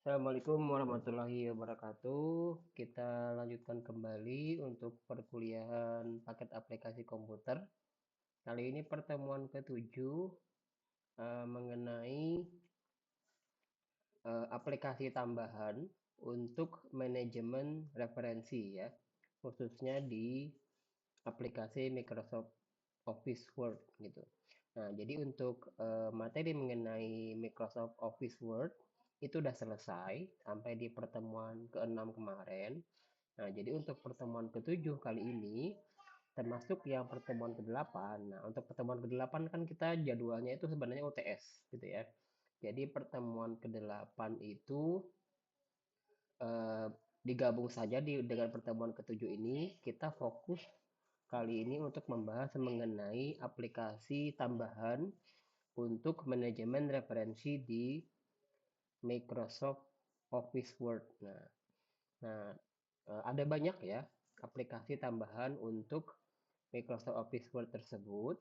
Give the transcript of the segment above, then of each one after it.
Assalamualaikum warahmatullahi wabarakatuh. Kita lanjutkan kembali untuk perkuliahan paket aplikasi komputer. Kali ini pertemuan ke-7 mengenai aplikasi tambahan untuk manajemen referensi ya, khususnya di aplikasi Microsoft Office Word gitu. Nah, jadi untuk materi mengenai Microsoft Office Word itu udah selesai sampai di pertemuan ke-6 kemarin. Nah, jadi untuk pertemuan ke-7 kali ini termasuk yang pertemuan ke-8. Nah, untuk pertemuan ke-8 kan kita jadwalnya itu sebenarnya UTS gitu ya. Jadi pertemuan ke-8 itu eh, digabung saja dengan pertemuan ke-7 ini, kita fokus kali ini untuk membahas mengenai aplikasi tambahan untuk manajemen referensi di Microsoft Office Word. Nah, ada banyak ya aplikasi tambahan untuk Microsoft Office Word tersebut.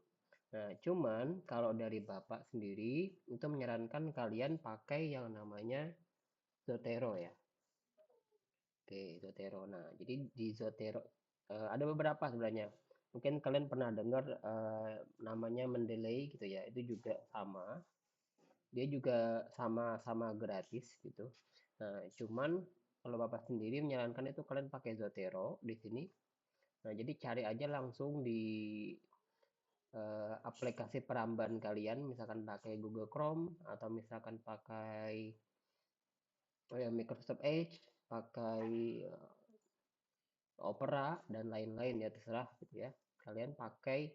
Nah, cuman kalau dari Bapak sendiri itu menyarankan kalian pakai yang namanya Zotero ya. Oke, Zotero. Nah, jadi di Zotero ada beberapa sebenarnya. Mungkin kalian pernah dengar namanya Mendeley gitu ya. Itu juga sama. Dia juga sama-sama gratis gitu. Nah, cuman kalau Bapak sendiri menyarankan itu kalian pakai Zotero di sini. Nah, jadi cari aja langsung di aplikasi peramban kalian, misalkan pakai Google Chrome atau misalkan pakai Microsoft Edge, pakai Opera dan lain-lain ya terserah gitu ya. Kalian pakai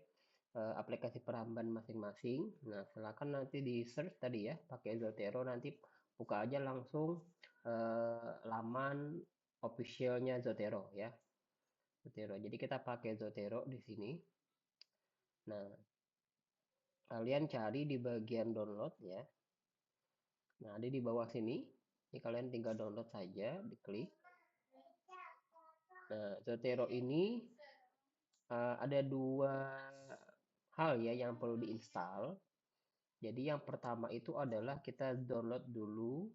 aplikasi peramban masing-masing. Nah, silakan nanti di search tadi ya, pakai Zotero nanti buka aja langsung laman officialnya Zotero ya. Zotero. Jadi kita pakai Zotero di sini. Nah, kalian cari di bagian download ya. Nah, ada di bawah sini. Ini kalian tinggal download saja, diklik. Nah, Zotero ini ada dua hal ya yang perlu diinstal. Jadi yang pertama itu adalah kita download dulu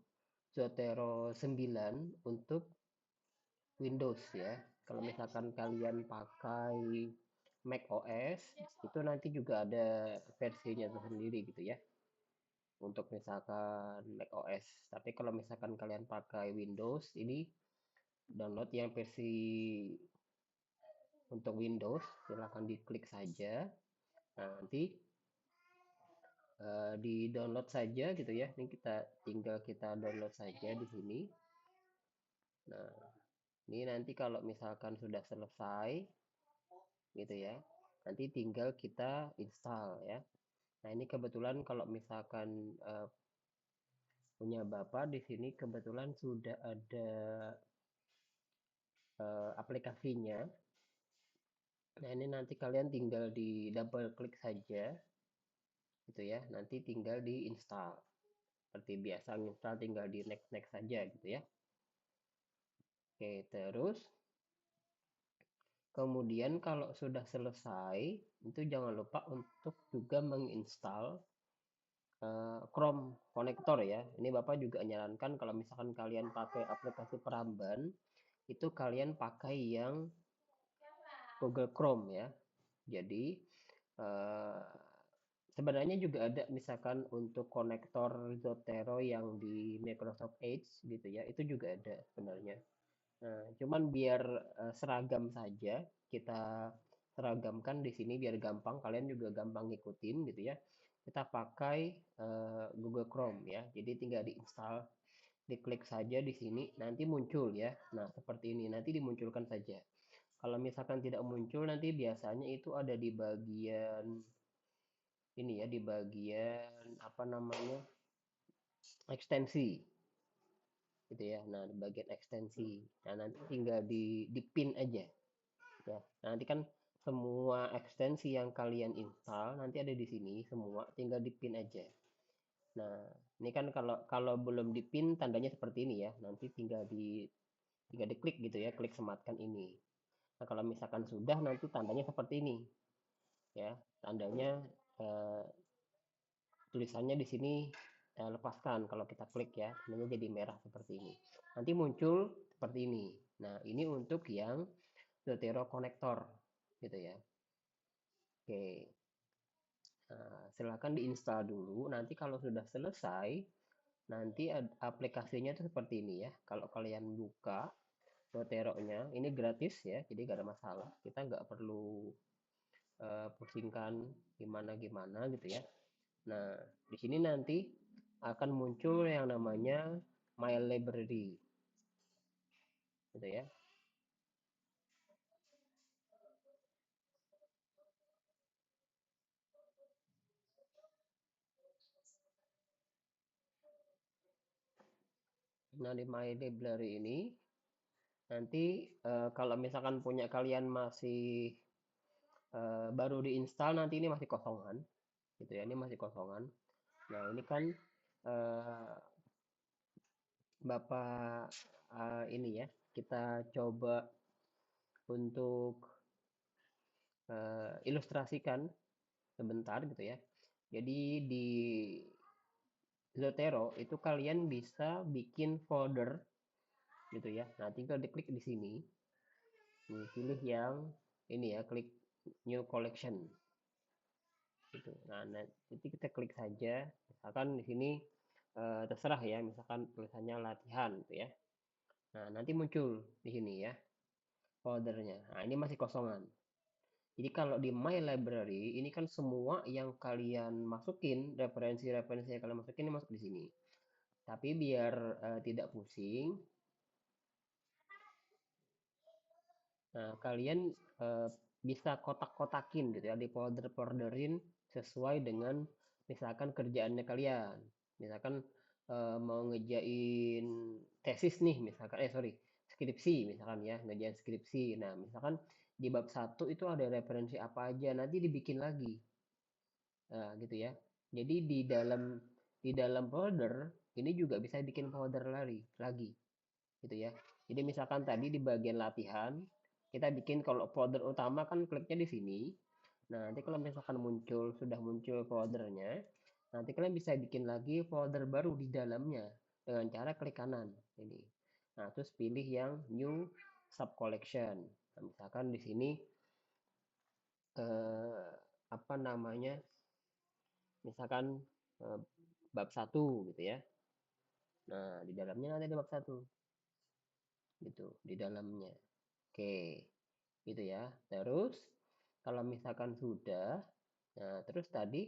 Zotero 9 untuk Windows ya. Kalau misalkan kalian pakai Mac OS, itu nanti juga ada versinya sendiri gitu ya. Untuk misalkan Mac OS. Tapi kalau misalkan kalian pakai Windows, ini download yang versi untuk Windows, silahkan diklik saja. Nah, nanti di download saja gitu ya. Ini tinggal kita download saja di sini. Nah, ini nanti kalau misalkan sudah selesai gitu ya, nanti tinggal kita install ya. Nah, ini kebetulan kalau misalkan punya Bapak di sini kebetulan sudah ada aplikasinya. Nah, ini nanti kalian tinggal di double klik saja gitu ya. Nanti tinggal di install. Seperti biasa install tinggal di next next saja gitu ya. Oke, terus kemudian kalau sudah selesai, itu jangan lupa untuk juga menginstal Chrome konektor ya. Ini Bapak juga menyarankan kalau misalkan kalian pakai aplikasi peramban, itu kalian pakai yang Google Chrome ya. Jadi eh, sebenarnya juga ada misalkan untuk konektor Zotero yang di Microsoft Edge gitu ya, itu juga ada sebenarnya. Nah, cuman biar seragam saja, kita seragamkan di sini biar gampang, kalian juga gampang ngikutin gitu ya. Kita pakai Google Chrome ya. Jadi tinggal diinstal, diklik saja di sini, nanti muncul ya. Nah, seperti ini, nanti dimunculkan saja. Kalau misalkan tidak muncul, nanti biasanya itu ada di bagian ini ya, di bagian apa namanya ekstensi gitu ya. Nah, di bagian ekstensi. Nah, nanti tinggal di pin aja ya. Nah, nanti kan semua ekstensi yang kalian install nanti ada di sini semua, tinggal di pin aja. Nah, ini kan kalau kalau belum di pin tandanya seperti ini ya. Nanti tinggal diklik gitu ya, klik sematkan ini. Nah, kalau misalkan sudah nanti tandanya seperti ini ya. Tandanya eh, tulisannya di sini lepaskan kalau kita klik ya, tandanya jadi merah seperti ini. Nanti muncul seperti ini. Nah, ini untuk yang Zotero konektor gitu ya. Oke. Nah, silakan diinstal dulu. Nanti kalau sudah selesai, nanti aplikasinya itu seperti ini ya. Kalau kalian buka Zotero-nya, ini gratis ya, jadi nggak ada masalah. Kita nggak perlu pusingkan gimana-gimana gitu ya. Nah, di sini nanti akan muncul yang namanya My Library, gitu ya. Nah, di My Library ini nanti kalau misalkan punya kalian masih baru diinstal, nanti ini masih kosongan, gitu ya. Ini masih kosongan. Nah, ini kan eh, Bapak ini ya, kita coba untuk ilustrasikan sebentar gitu ya. Jadi di Zotero itu kalian bisa bikin folder gitu ya. Nah, tinggal diklik di sini. Nih, pilih yang ini ya, klik new collection gitu. Nah, nanti kita klik saja. Misalkan di sini terserah ya, misalkan tulisannya latihan gitu ya. Nah, nanti muncul di sini ya foldernya. Nah, ini masih kosongan. Jadi kalau di My Library ini kan semua yang kalian masukin, referensi-referensi yang kalian masukin ini masuk di sini. Tapi biar tidak pusing, nah, kalian bisa kotak-kotakin gitu ya, di folder-folderin sesuai dengan misalkan kerjaannya kalian. Misalkan mau ngejain tesis nih, misalkan sorry, skripsi misalkan ya, ngerjain skripsi. Nah, misalkan di bab satu itu ada referensi apa aja, nanti dibikin lagi. Nah, gitu ya. Jadi di dalam folder ini juga bisa bikin folder lagi gitu ya. Jadi misalkan tadi di bagian latihan kita bikin, kalau folder utama kan kliknya di sini. Nah, nanti kalau misalkan sudah muncul foldernya, nanti kalian bisa bikin lagi folder baru di dalamnya dengan cara klik kanan ini. Nah, terus pilih yang new sub collection. Nah, misalkan di sini eh, apa namanya? Misalkan eh, bab satu gitu ya. Nah, di dalamnya nanti ada bab satu gitu di dalamnya. Oke, gitu ya. Terus kalau misalkan sudah, nah terus tadi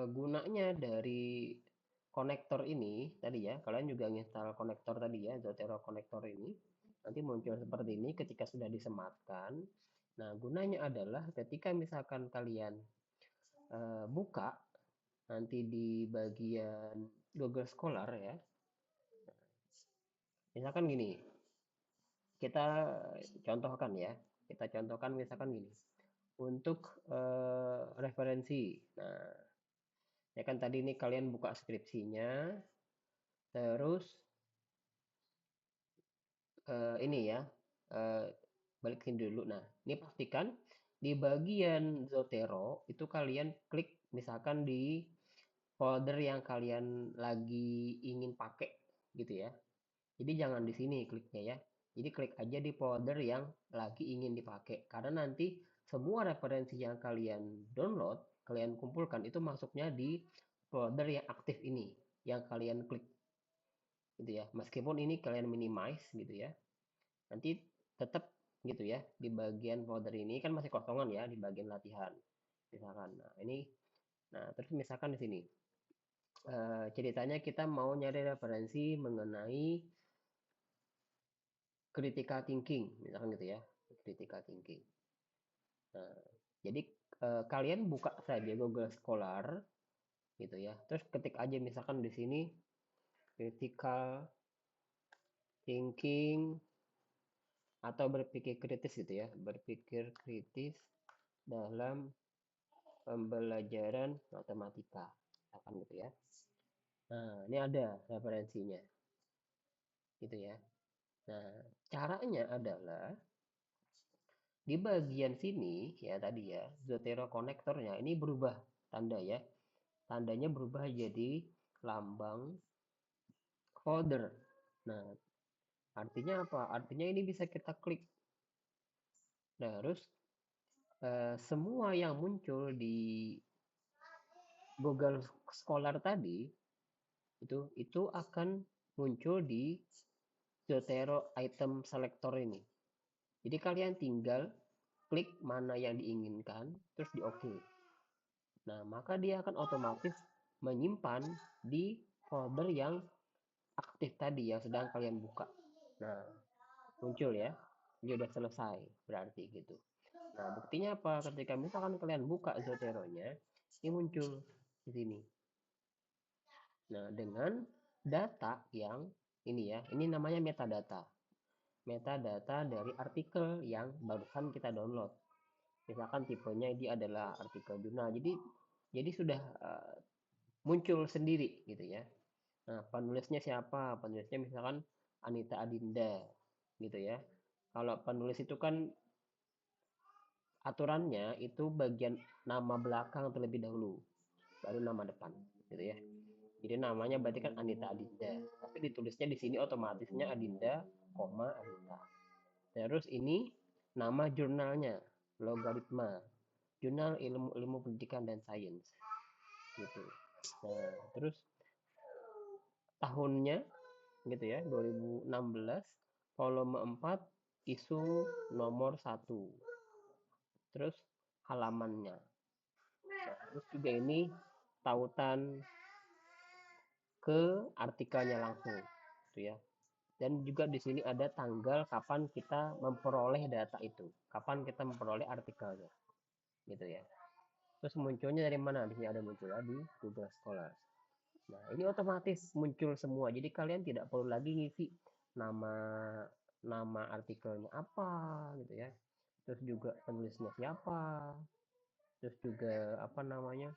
gunanya dari konektor ini tadi ya, kalian juga install konektor tadi ya, Zotero konektor ini. Nanti muncul seperti ini ketika sudah disematkan. Nah, gunanya adalah ketika misalkan kalian buka nanti di bagian Google Scholar ya. Misalkan gini, kita contohkan ya. Kita contohkan misalkan gini. Untuk referensi. Nah, ya kan tadi ini kalian buka skripsinya, terus ini ya, eh, balikin dulu. Nah, ini pastikan di bagian Zotero itu kalian klik misalkan di folder yang kalian lagi ingin pakai gitu ya. Jadi jangan di sini kliknya ya. Jadi klik aja di folder yang lagi ingin dipakai. Karena nanti semua referensi yang kalian download, kalian kumpulkan itu masuknya di folder yang aktif ini, yang kalian klik gitu ya. Meskipun ini kalian minimize gitu ya. Nanti tetap gitu ya, di bagian folder ini kan masih kosongan ya di bagian latihan. Misalkan. Nah, ini terus misalkan di sini ceritanya kita mau nyari referensi mengenai critical thinking, misalkan gitu ya, critical thinking. Nah, jadi kalian buka saja Google Scholar gitu ya, terus ketik aja misalkan di sini critical thinking atau berpikir kritis gitu ya, berpikir kritis dalam pembelajaran matematika, misalkan gitu ya. Nah, ini ada referensinya gitu ya. Nah, caranya adalah di bagian sini ya tadi ya, Zotero konektornya ini berubah tanda ya. tandanya berubah jadi lambang folder. Nah, artinya apa? Artinya ini bisa kita klik. Nah, terus semua yang muncul di Google Scholar tadi itu akan muncul di Zotero item selector ini. Jadi kalian tinggal klik mana yang diinginkan, terus di OK. Nah, maka dia akan otomatis menyimpan di folder yang aktif tadi yang sedang kalian buka. Nah, muncul ya. Ini udah selesai berarti gitu. Nah, buktinya apa? Ketika misalkan kalian buka Zotero-nya, ini muncul di sini. Nah, dengan data yang ini ya, ini namanya metadata. Metadata dari artikel yang barusan kita download. Misalkan tipenya ini adalah artikel jurnal. Jadi sudah muncul sendiri gitu ya. Nah, penulisnya siapa? Penulisnya misalkan Anita Adinda gitu ya. Kalau penulis itu kan aturannya itu bagian nama belakang terlebih dahulu, baru nama depan gitu ya. Jadi namanya berarti kan Anita Adinda, tapi ditulisnya di sini otomatisnya Adinda, Anita. Terus ini nama jurnalnya, Logaritma, Jurnal Ilmu Pendidikan dan Sains gitu. Nah, terus tahunnya gitu ya, 2016, volume 4, isu nomor 1. Terus halamannya. Nah, terus juga ini tautan ke artikelnya langsung gitu ya. Dan juga di sini ada tanggal kapan kita memperoleh data itu, kapan kita memperoleh artikelnya gitu ya. Terus munculnya dari mana? Di sini ada munculnya di Google Scholar. Nah, ini otomatis muncul semua. Jadi kalian tidak perlu lagi ngisi nama nama artikelnya apa gitu ya. Terus juga penulisnya siapa. Terus juga apa namanya?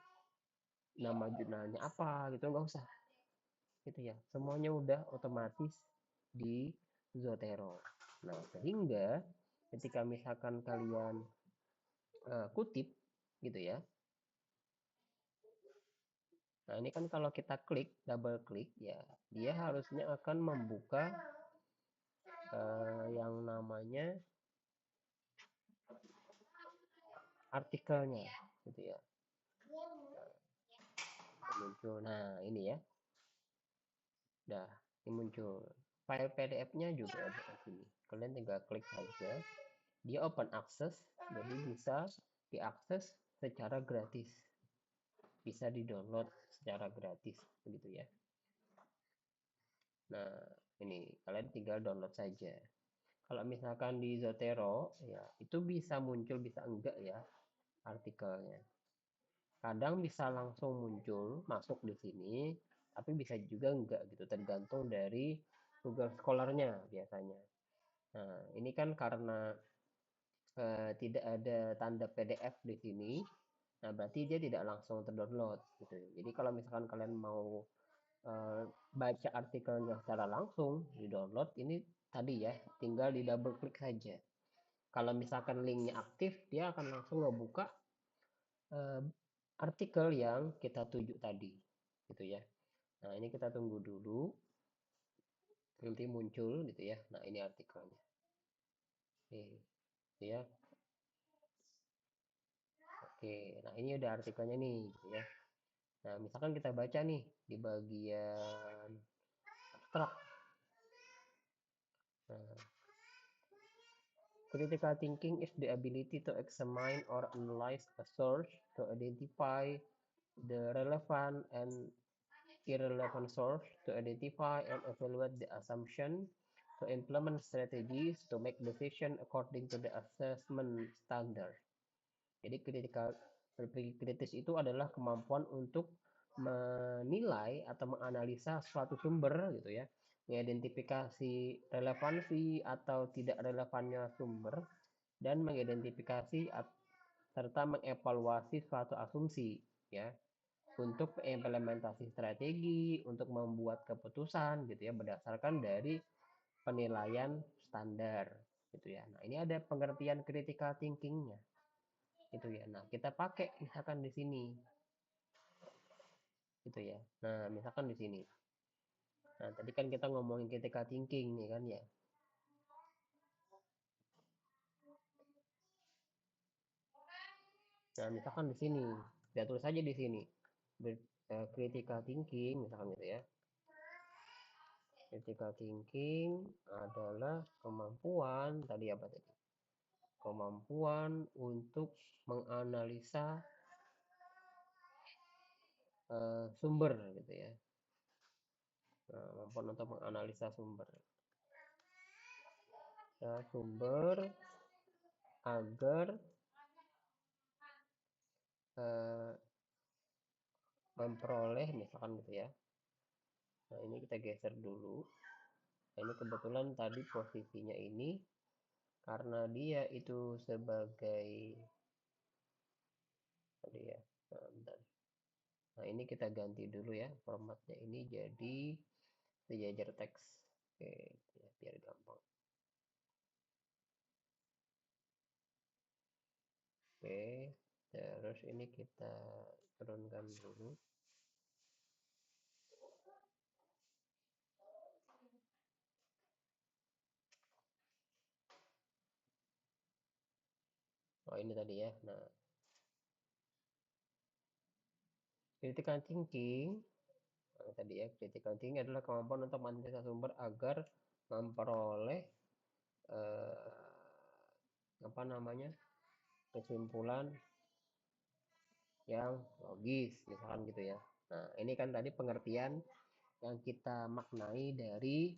Nama jurnalnya apa gitu, nggak usah. Gitu ya. Semuanya udah otomatis di Zotero. Nah, sehingga ketika misalkan kalian kutip gitu ya. Nah, ini kan kalau kita klik, double klik ya, dia harusnya akan membuka yang namanya artikelnya gitu ya. Muncul. Nah, ini ya. Dah, ini muncul. File PDF-nya juga ada di sini. Kalian tinggal klik saja. Dia open access, jadi bisa diakses secara gratis. Bisa di-download secara gratis begitu ya. Nah, ini kalian tinggal download saja. Kalau misalkan di Zotero ya, itu bisa muncul bisa enggak ya artikelnya. Kadang bisa langsung muncul masuk di sini, tapi bisa juga enggak gitu, tergantung dari Google Scholar-nya biasanya. Nah, ini kan karena tidak ada tanda PDF di sini, nah berarti dia tidak langsung terdownload gitu. Jadi kalau misalkan kalian mau baca artikelnya secara langsung di download, ini tadi ya, tinggal di double klik saja. Kalau misalkan linknya aktif, dia akan langsung ngebuka artikel yang kita tuju tadi gitu ya. Nah, ini kita tunggu dulu nanti muncul gitu ya. Nah, ini artikelnya. Oke, gitu ya. Oke, nah ini udah artikelnya nih gitu ya. Nah, misalkan kita baca nih di bagian abstrak. Nah, critical thinking is the ability to examine or analyze a source to identify the relevant and irrelevant source, to identify and evaluate the assumption, to implement strategies, to make decision according to the assessment standard. Jadi berpikir kritis itu adalah kemampuan untuk menilai atau menganalisa suatu sumber gitu ya, mengidentifikasi relevansi atau tidak relevannya sumber, dan mengidentifikasi serta mengevaluasi suatu asumsi ya, untuk implementasi strategi, untuk membuat keputusan gitu ya, berdasarkan dari penilaian standar gitu ya. Nah, ini ada pengertian critical thinkingnya gitu ya. Nah, kita pakai misalkan di sini gitu ya. Nah, misalkan di sini. Nah, tadi kan kita ngomongin critical thinking nih kan ya. Nah, misalkan di sini, kita tulis aja di sini. Critical thinking misalkan gitu ya. Critical thinking adalah kemampuan tadi apa tadi? Kemampuan untuk menganalisa sumber gitu ya. Nah, kemampuan untuk menganalisa sumber. Ya, sumber agar memperoleh misalkan gitu ya. Nah, ini kita geser dulu. Nah, ini kebetulan tadi posisinya ini karena dia itu sebagai tadi ya. Nah, ini kita ganti dulu ya formatnya ini jadi sejajar teks. Oke, ya, biar gampang. Oke, terus ini kita turunkan dulu. Oh, ini tadi ya. Nah, critical thinking tadi ya, critical thinking adalah kemampuan untuk menganalisa sumber agar memperoleh apa namanya kesimpulan yang logis misalkan gitu ya. Nah, ini kan tadi pengertian yang kita maknai dari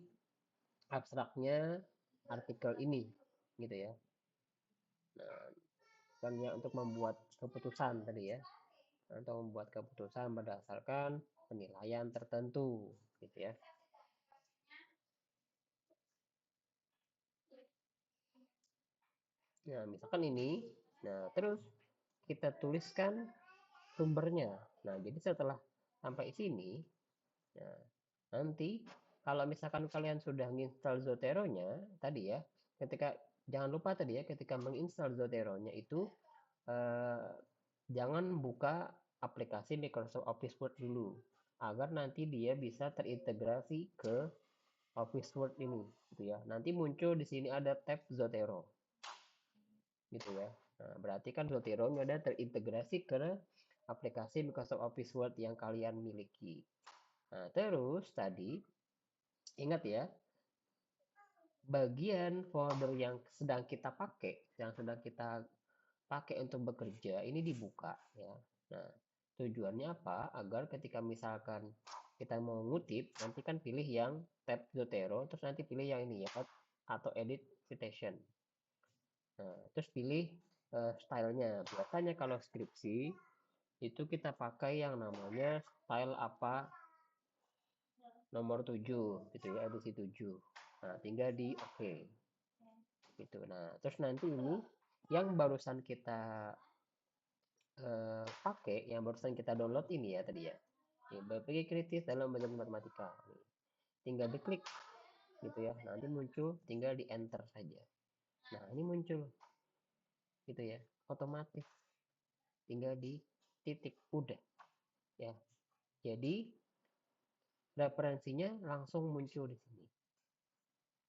abstraknya artikel ini gitu ya. Nah, kan ya untuk membuat keputusan tadi ya, atau membuat keputusan berdasarkan penilaian tertentu gitu ya. Nah, misalkan ini, nah terus kita tuliskan sumbernya. Nah, jadi setelah sampai sini, nah, nanti kalau misalkan kalian sudah menginstal Zotero-nya tadi ya, ketika jangan lupa tadi ya, ketika menginstal Zotero-nya itu eh, jangan buka aplikasi Microsoft Office Word dulu agar nanti dia bisa terintegrasi ke Office Word ini gitu ya. Nanti muncul di sini ada tab Zotero gitu ya. Nah, berarti kan Zotero-nya ada terintegrasi ke aplikasi Microsoft Office Word yang kalian miliki. Nah, terus tadi ingat ya, bagian folder yang sedang kita pakai untuk bekerja ini dibuka ya. Nah, tujuannya apa? Agar ketika misalkan kita mau ngutip, nanti kan pilih yang tab Zotero, terus nanti pilih yang ini ya, atau edit citation. Nah, terus pilih stylenya. Biasanya kalau skripsi itu kita pakai yang namanya style apa nomor 7 gitu ya, edisi 7. Nah, tinggal di oke gitu. Nah, terus nanti ini yang barusan kita pakai, yang barusan kita download ini ya tadi ya. BPG kritis dalam belajar matematika. Tinggal diklik gitu ya. Nanti muncul, tinggal di enter saja. Nah, ini muncul gitu ya. Otomatis tinggal di titik udah ya. Jadi referensinya langsung muncul di sini.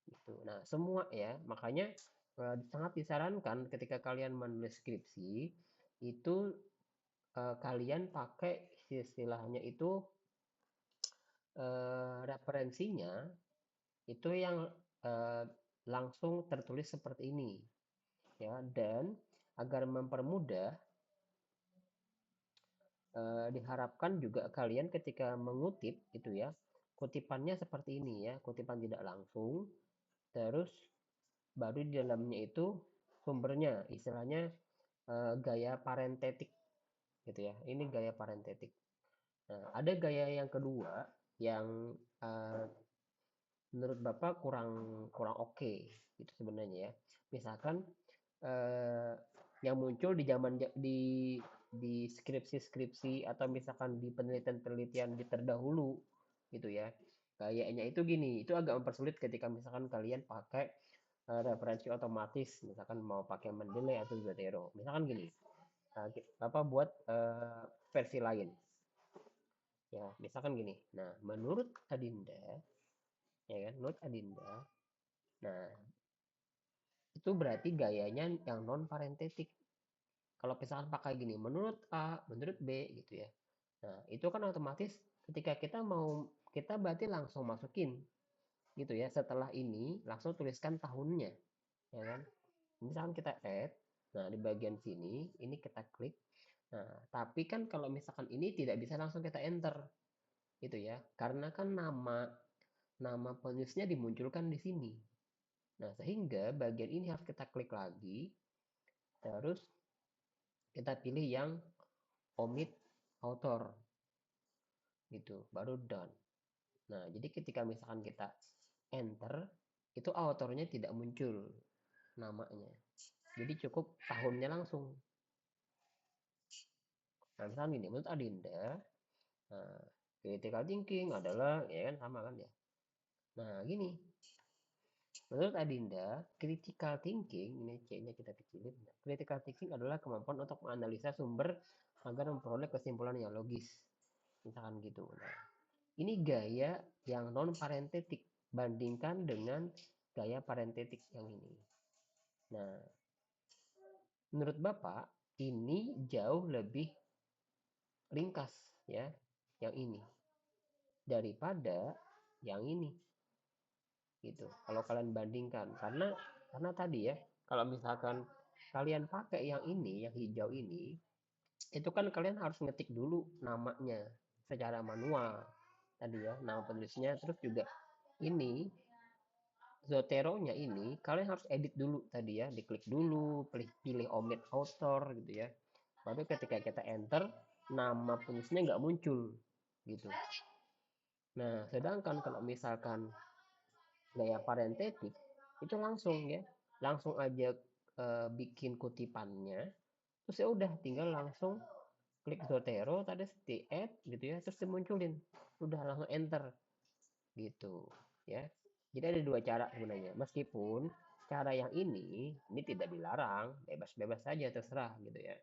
Gitu. Nah, semua ya, makanya sangat disarankan ketika kalian menulis skripsi itu kalian pakai istilahnya itu referensinya itu yang langsung tertulis seperti ini ya, dan agar mempermudah diharapkan juga kalian ketika mengutip itu ya, kutipannya seperti ini ya, kutipan tidak langsung, terus baru di dalamnya itu sumbernya istilahnya gaya parentetik gitu ya. Ini gaya parentetik. Nah, ada gaya yang kedua yang menurut Bapak kurang kurang oke gitu sebenarnya ya. Misalkan yang muncul di zaman di skripsi-skripsi atau misalkan di penelitian-penelitian di terdahulu gitu ya. Kayaknya itu gini, itu agak mempersulit ketika misalkan kalian pakai referensi otomatis, misalkan mau pakai Mendeley atau Zotero. Misalkan gini, Bapak buat versi lain. Ya, misalkan gini. Nah, menurut Adinda, ya kan, menurut Adinda, nah itu berarti gayanya yang non parentetik. Kalau misalkan pakai gini, menurut A, menurut B gitu ya. Nah, itu kan otomatis ketika kita berarti langsung masukin gitu ya. Setelah ini langsung tuliskan tahunnya, ya kan? Misalkan kita add, nah di bagian sini ini kita klik. Nah, tapi kan kalau misalkan ini tidak bisa langsung kita enter gitu ya. Karena kan nama nama penulisnya dimunculkan di sini. Nah, sehingga bagian ini harus kita klik lagi, terus kita pilih yang omit author gitu, baru done. Nah, jadi ketika misalkan kita enter, itu autornya tidak muncul namanya. Jadi cukup tahunnya langsung. Nah, misalnya gini, menurut Adinda, nah, critical thinking adalah, ya kan, sama kan ya. Nah, gini, menurut Adinda, critical thinking, ini C-nya kita kecilin. Critical thinking adalah kemampuan untuk menganalisa sumber agar memperoleh kesimpulan yang logis. Misalkan gitu. Nah, ini gaya yang non parentetik bandingkan dengan gaya parentetik yang ini. Nah, menurut Bapak ini jauh lebih ringkas ya, yang ini daripada yang ini gitu. Kalau kalian bandingkan, karena tadi ya, kalau misalkan kalian pakai yang ini, yang hijau ini, itu kan kalian harus ngetik dulu namanya secara manual tadi ya, nama penulisnya, terus juga ini Zotero-nya ini kalian harus edit dulu tadi ya, diklik dulu, pilih omit author gitu ya. Baru ketika kita enter, nama penulisnya nggak muncul gitu. Nah, sedangkan kalau misalkan gaya parentetik itu langsung ya, langsung aja bikin kutipannya, terus ya udah tinggal langsung klik Zotero tadi di add gitu ya, terus dimunculin, udah langsung enter gitu ya. Jadi ada dua cara sebenarnya, meskipun cara yang ini tidak dilarang, bebas-bebas saja terserah gitu ya,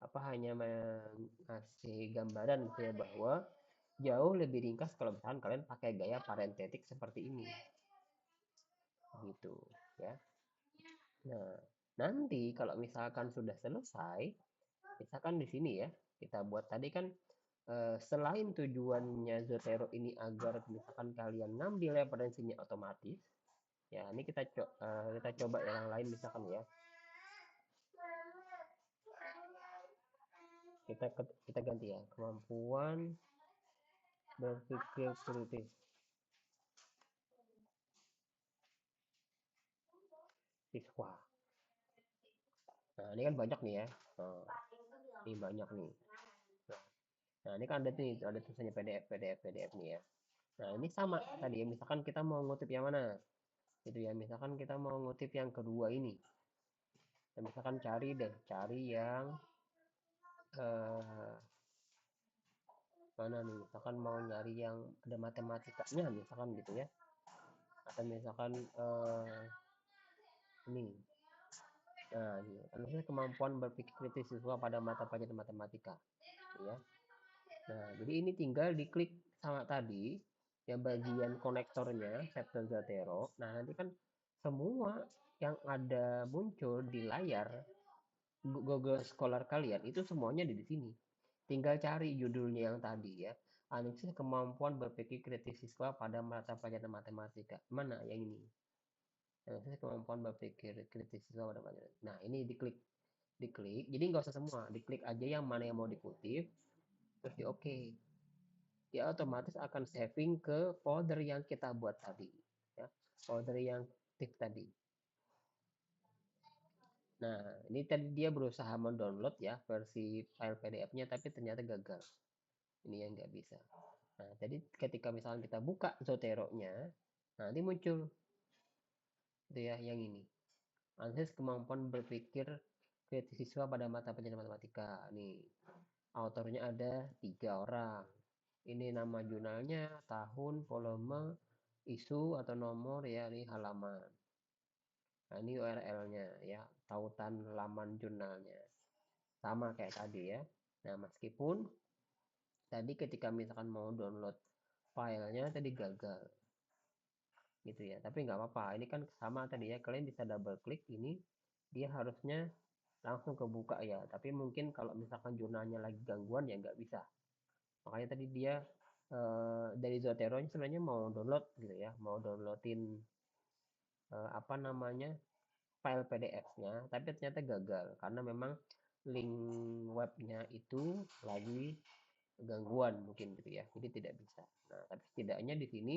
apa hanya mengasih gambaran gitu ya, bahwa jauh lebih ringkas kalau misalkan kalian pakai gaya parentetik seperti ini gitu ya. Nah, nanti kalau misalkan sudah selesai, misalkan di sini ya, kita buat tadi kan, selain tujuannya Zotero ini agar misalkan kalian ngambil referensinya otomatis, ya ini kita coba yang lain misalkan ya. Kita ganti ya, kemampuan berpikir kritis siswa. Nah, ini kan banyak nih ya. Nah, ini banyak nih. Nah, ini kan ada tulisannya PDF nih ya. Nah, ini sama tadi ya, misalkan kita mau ngutip yang mana? Gitu ya, misalkan kita mau ngutip yang kedua ini. Dan misalkan cari yang eh, mana nih? Misalkan mau nyari yang ada matematikanya, misalkan gitu ya. Atau misalkan ini. Nah, ini kemampuan berpikir kritis siswa pada mata pelajaran matematika, ya. Nah, jadi ini tinggal diklik sama tadi yang bagian konektornya Septon Zotero. Nah, nanti kan semua yang ada muncul di layar Google Scholar kalian itu semuanya di sini. Tinggal cari judulnya yang tadi ya. Analisis kemampuan berpikir kritis siswa pada mata pelajaran matematika. Mana yang ini? Analisis kemampuan berpikir kritis siswa pada matematika. Nah, ini diklik. Jadi nggak usah semua, diklik aja yang mana yang mau dikutip, terus di oke. Dia otomatis akan saving ke folder yang kita buat tadi ya, folder yang tip tadi. Nah, ini tadi dia berusaha mendownload ya versi file PDF-nya, tapi ternyata gagal. Ini yang nggak bisa. Nah, jadi ketika misalnya kita buka Zotero-nya, nanti muncul itu ya yang ini. Analisis kemampuan berpikir kritis siswa pada mata pelajaran matematika. Nih, autornya ada 3 orang. Ini nama jurnalnya, tahun, volume, isu atau nomor ya, ini halaman. Nah, ini URL-nya ya, tautan laman jurnalnya. Sama kayak tadi ya. Nah, meskipun tadi ketika misalkan mau download filenya tadi gagal gitu ya, tapi nggak apa-apa, ini kan sama tadi ya, kalian bisa double klik ini, dia harusnya langsung kebuka ya, tapi mungkin kalau misalkan jurnalnya lagi gangguan ya nggak bisa. Makanya tadi dia dari Zotero sebenarnya mau download gitu ya, mau downloadin apa namanya, file PDF-nya, tapi ternyata gagal karena memang link webnya itu lagi gangguan mungkin gitu ya, jadi tidak bisa. Nah, tapi setidaknya di sini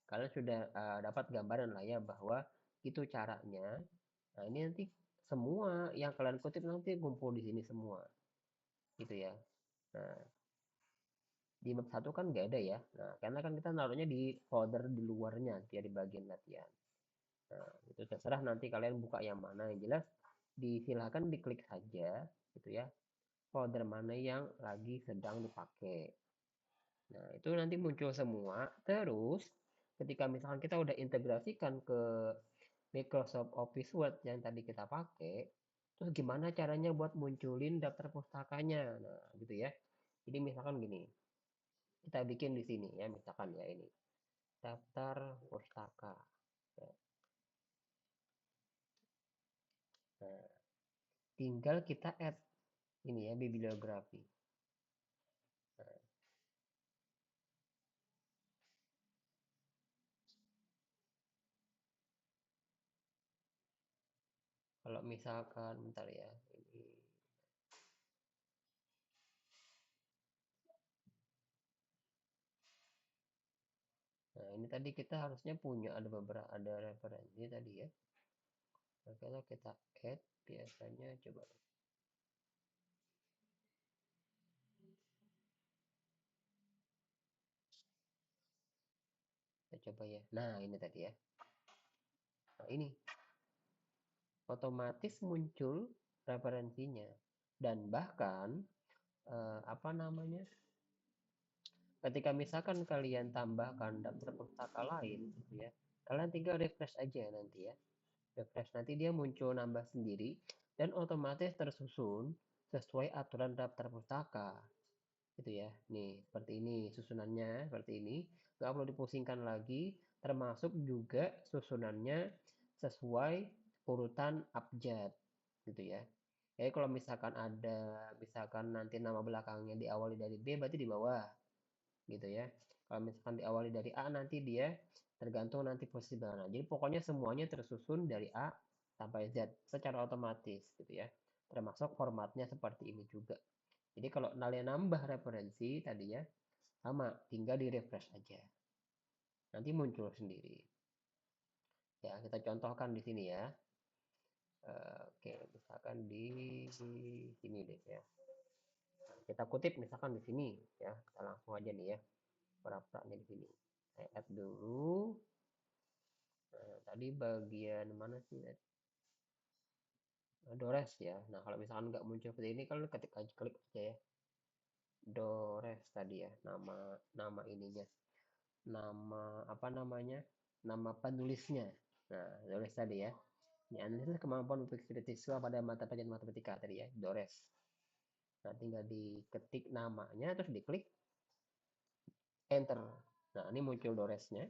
kalian sudah dapat gambaran lah ya bahwa itu caranya. Nah, ini nanti semua yang kalian kutip nanti kumpul di sini semua gitu ya. Nah, di bab satu kan nggak ada ya. Nah, karena kan kita naruhnya di folder di luarnya ya, di bagian latihan. Nah, itu terserah nanti kalian buka yang mana, yang jelas disilahkan diklik saja gitu ya, folder mana yang lagi sedang dipakai. Nah, itu nanti muncul semua. Terus ketika misalkan kita udah integrasikan ke Microsoft Office Word yang tadi kita pakai, terus gimana caranya buat munculin daftar pustakanya? Nah, gitu ya. Jadi misalkan gini, kita bikin di sini ya, misalkan ya ini daftar pustaka. Nah, tinggal kita add ini ya, bibliografi. Nah, kalau misalkan bentar ya, ini. Nah, ini tadi kita harusnya punya ada beberapa, ada referensi tadi ya. Nah, kalau kita add biasanya coba kita coba ya. Nah, ini tadi ya. Nah, ini otomatis muncul referensinya, dan bahkan apa namanya, ketika misalkan kalian tambahkan daftar pustaka lain gitu ya, kalian tinggal refresh aja nanti ya, refresh nanti dia muncul nambah sendiri dan otomatis tersusun sesuai aturan daftar pustaka gitu ya. Nih seperti ini susunannya, seperti ini, nggak perlu dipusingkan lagi, termasuk juga susunannya sesuai urutan abjad gitu ya. Jadi kalau misalkan ada, misalkan nanti nama belakangnya diawali dari B, berarti di bawah gitu ya. Kalau misalkan diawali dari A, nanti dia tergantung nanti posisi mana. Jadi pokoknya semuanya tersusun dari A sampai Z secara otomatis gitu ya. Termasuk formatnya seperti ini juga. Jadi kalau kalian nambah referensi tadi ya, sama, tinggal di refresh aja. Nanti muncul sendiri. Ya, kita contohkan di sini ya. Oke, misalkan di sini deh ya. Nah, kita kutip misalkan di sini ya. Kita langsung aja nih ya. Pura-puranya di sini. Saya add dulu. Nah, tadi bagian mana sih? Dores ya. Nah, kalau misalkan nggak muncul seperti ini, kalau ketik aja, klik aja ya. Dores tadi ya, nama ininya. Nama apa namanya? Nama penulisnya. Nah, Dores tadi ya. Ini analisis kemampuan berpikir siswa pada mata pelajaran matematika tadi ya, Dores. Nah, tinggal diketik namanya, terus diklik enter. Nah, ini muncul Doresnya.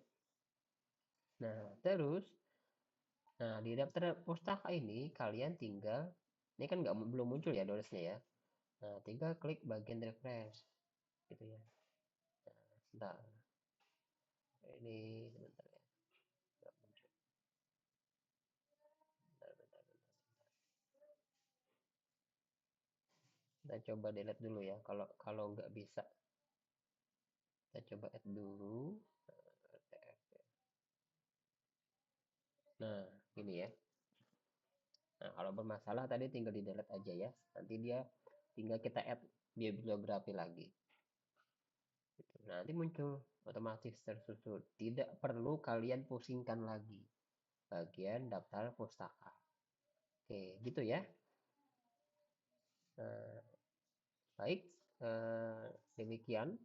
Nah, terus, nah di daftar pustaka ini kalian tinggal, ini kan nggak belum muncul ya Doresnya ya. Nah, tinggal klik bagian refresh gitu ya. Nah, ini sebentar ya. Nggak muncul. Bentar. Kita coba delete dulu ya. Kalau kalau nggak bisa, kita coba add dulu. Nah, ini ya. Nah, kalau bermasalah tadi tinggal di delete aja ya. Nanti dia tinggal kita add bibliografi lagi. Gitu. Nah, nanti muncul otomatis tersusun. Tidak perlu kalian pusingkan lagi bagian daftar pustaka. Oke, gitu ya. Nah, baik, demikian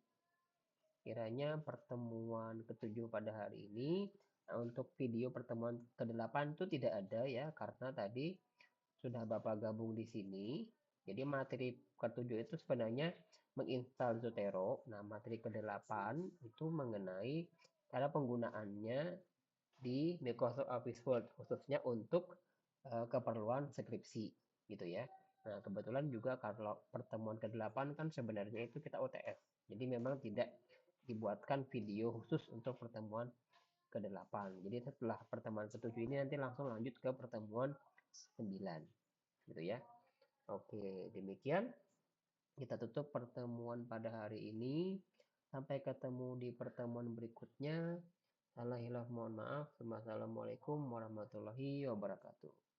kiranya pertemuan ketujuh pada hari ini. Nah, untuk video pertemuan ke-8 itu tidak ada ya, karena tadi sudah Bapak gabung di sini. Jadi materi ketujuh itu sebenarnya menginstal Zotero. Nah, materi ke-8 itu mengenai cara penggunaannya di Microsoft Office Word, khususnya untuk keperluan skripsi, gitu ya. Nah, kebetulan juga kalau pertemuan ke-8 kan sebenarnya itu kita UTS. Jadi memang tidak dibuatkan video khusus untuk pertemuan ke-8. Jadi setelah pertemuan ke-7 ini nanti langsung lanjut ke pertemuan 9, gitu ya. Oke, demikian kita tutup pertemuan pada hari ini. Sampai ketemu di pertemuan berikutnya. Salah hilaf mohon maaf. Wassalamualaikum warahmatullahi wabarakatuh.